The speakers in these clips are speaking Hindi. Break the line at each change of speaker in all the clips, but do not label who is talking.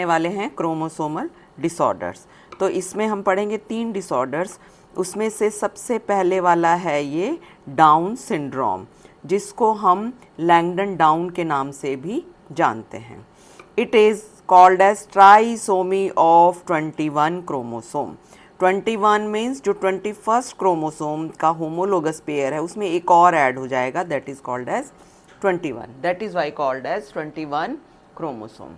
वाले हैं क्रोमोसोमल डिसऑर्डर्स। तो इसमें हम पढ़ेंगे 3 डिसऑर्डर्स। उसमें से सबसे पहले वाला है ये डाउन सिंड्रोम, जिसको हम लैंगडन डाउन के नाम से भी जानते हैं। It is called as trisomy of 21 chromosome. 21 means जो 21st क्रोमोसोम का होमोलोगस पेयर है उसमें एक और ऐड हो जाएगा, that is called as 21, that is why called as 21 chromosome.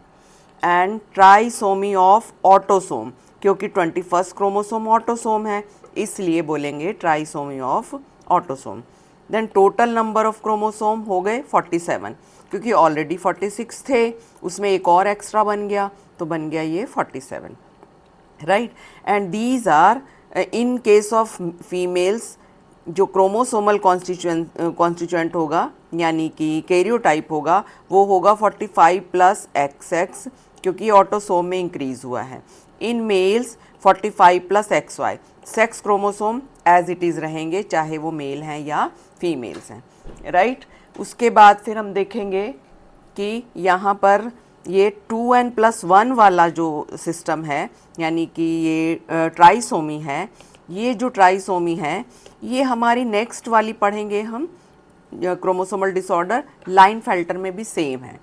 And trisomy of autosome, क्योंकि 21st क्रोमोसोम ऑटोसोम है इसलिए बोलेंगे trisomy of autosome. Then total number of chromosome हो गए 47, क्योंकि ऑलरेडी 46 थे, उसमें एक और एक्स्ट्रा बन गया तो बन गया ये 47, right. And these are in case of females जो क्रोमोसोमल कॉन्स्टिट्यूएंट होगा यानी कि कैरियोटाइप होगा वो होगा 45 प्लस XX, क्योंकि ऑटोसोम में इंक्रीज हुआ है। In males 45 plus XY, sex chromosome as it is रहेंगे चाहे वो मेल हैं या फीमेल्स हैं, राइट। उसके बाद फिर हम देखेंगे कि यहाँ पर ये 2n+1 वाला जो सिस्टम है यानी कि ये ट्राइसोमी है, ये जो ट्राइसोमी है ये हमारी नेक्स्ट वाली पढ़ेंगे हम क्रोमोसोमल डिसऑर्डर, लाइनफेल्टर में भी सेम है,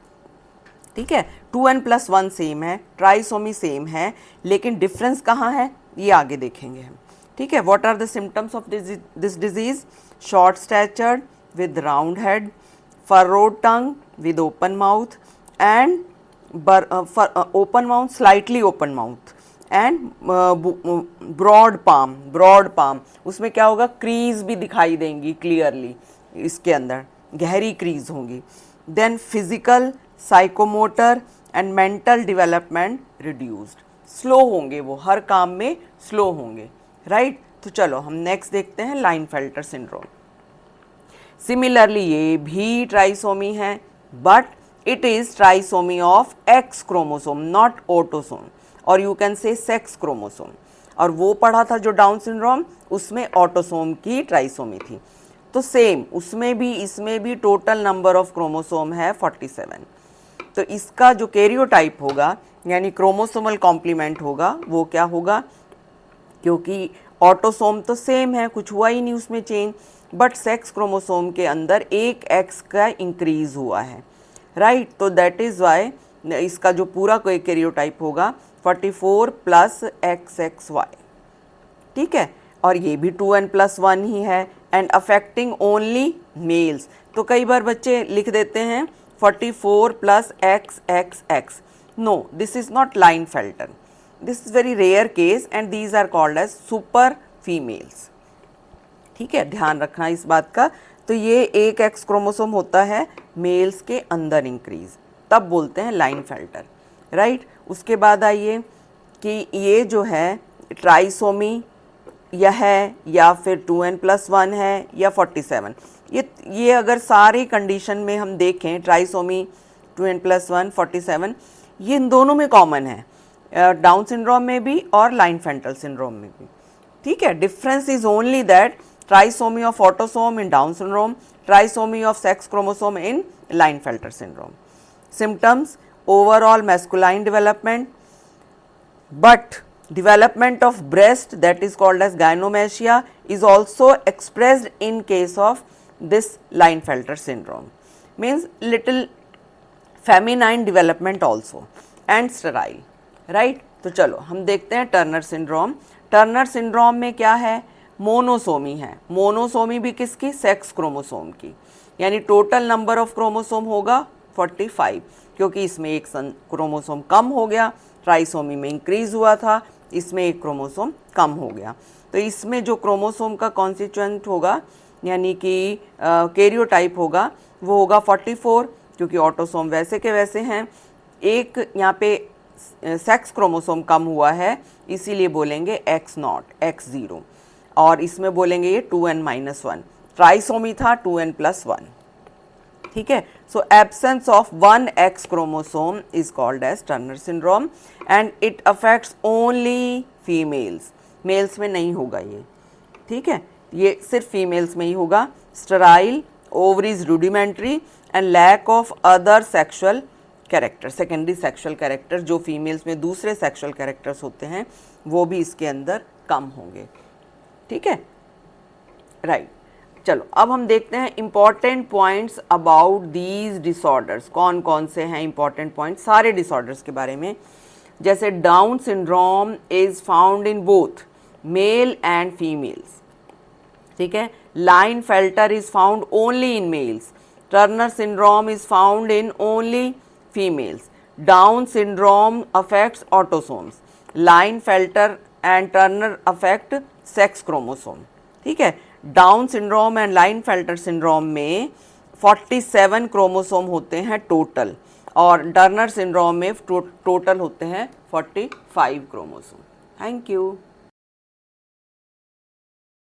ठीक है। 2n+1 सेम है, ट्राइसोमी सेम है, लेकिन डिफरेंस कहाँ है ये आगे देखेंगे हम, ठीक है। What are the symptoms of this disease? Short statured with round head, furrowed tongue with open mouth and open mouth, slightly open mouth and broad palm। उसमें क्या होगा, क्रीज भी दिखाई देंगी क्लियरली, इसके अंदर गहरी क्रीज होंगी। Then physical, psychomotor and mental development reduced, slow होंगे, वो हर काम में स्लो होंगे, राइट। तो चलो हम नेक्स्ट देखते हैं लाइनफेल्टर सिंड्रोम। सिमिलरली ये भी ट्राइसोमी है, but it is trisomy of X chromosome, not autosome, और you can say sex chromosome. और वो पढ़ा था जो डाउन सिंड्रोम, उसमें ऑटोसोम की ट्राइसोमी थी। तो सेम उसमें भी इसमें भी टोटल नंबर ऑफ क्रोमोसोम है 47। तो इसका जो कैरियोटाइप होगा यानी क्रोमोसोमल कॉम्प्लीमेंट होगा वो क्या होगा, क्योंकि ऑटोसोम तो सेम है, कुछ हुआ ही नहीं उसमें चेंज, बट सेक्स क्रोमोसोम के अंदर एक X का इंक्रीज हुआ है, राइट। तो दैट इज़ वाई इसका जो पूरा कोई कैरियोटाइप होगा 44 प्लस XXY, ठीक है। और ये भी 2n+1 ही है एंड अफेक्टिंग ओनली मेल्स। तो कई बार बच्चे लिख देते हैं 44 plus XXX, no this is not Klinefelter, this is very rare case and these are called as super females, ठीक है, ध्यान रखना इस बात का। तो ये एक X क्रोमोसोम होता है मेल्स के अंदर इंक्रीज, तब बोलते हैं लाइनफेल्टर, राइट। उसके बाद आइए कि ये जो है ट्राइसोमी यह है या फिर 2n+1 है या 47, ये अगर सारी कंडीशन में हम देखें ट्राइसोमी 2n+1 47 ये इन दोनों में कॉमन है, डाउन सिंड्रोम में भी और लाइनफेल्टर सिंड्रोम में भी, ठीक है। Difference is only that trisomy of autosome in Down syndrome, trisomy of sex chromosome in Klinefelter syndrome. Symptoms: overall masculine development, but development of breast, that is called as gynecomastia, is also expressed in case of this Klinefelter syndrome, means little feminine development also and sterile, right। तो चलो हम देखते हैं टर्नर सिंड्रोम। टर्नर सिंड्रोम में क्या है, मोनोसोमी है। मोनोसोमी भी किसकी, सेक्स क्रोमोसोम की, यानी टोटल नंबर ऑफ क्रोमोसोम होगा 45, क्योंकि इसमें एक क्रोमोसोम कम हो गया, ट्राइसोमी में इंक्रीज हुआ था, इसमें एक क्रोमोसोम कम हो गया। तो इसमें जो क्रोमोसोम का कॉन्स्टिट्यूएंट होगा यानी कि कैरियोटाइप होगा वो होगा 44, क्योंकि ऑटोसोम वैसे के वैसे हैं। एक यहाँ पे सेक्स क्रोमोसोम कम हुआ है इसीलिए बोलेंगे X0, X0, और इसमें बोलेंगे ये 2n-1, ट्राइसोमी था 2n+1, ठीक है। So absence of 1 X chromosome is called as Turner syndrome and it affects only females, males में नहीं होगा ये, ठीक है, ये सिर्फ फीमेल्स में ही होगा। Sterile, ovaries rudimentary and lack of other sexual character, secondary sexual character जो फीमेल्स में दूसरे सेक्सुअल कैरेक्टर्स होते हैं वो भी इसके अंदर कम होंगे। ठीक है, राइट। चलो अब हम देखते हैं important points about these disorders. कौन कौन से हैं इंपॉर्टेंट पॉइंट्स सारे डिसऑर्डर्स के बारे में। जैसे Down syndrome is found in both male and females. ठीक है, Klinefelter is found only in males. Turner syndrome is found in only females. Down syndrome affects autosomes. Klinefelter and Turner affect sex chromosome. ठीक है, Down syndrome and Klinefelter syndrome में 47 क्रोमोसोम होते हैं टोटल, और टर्नर सिंड्रोम में टोटल होते हैं 45 क्रोमोसोम। Thank you.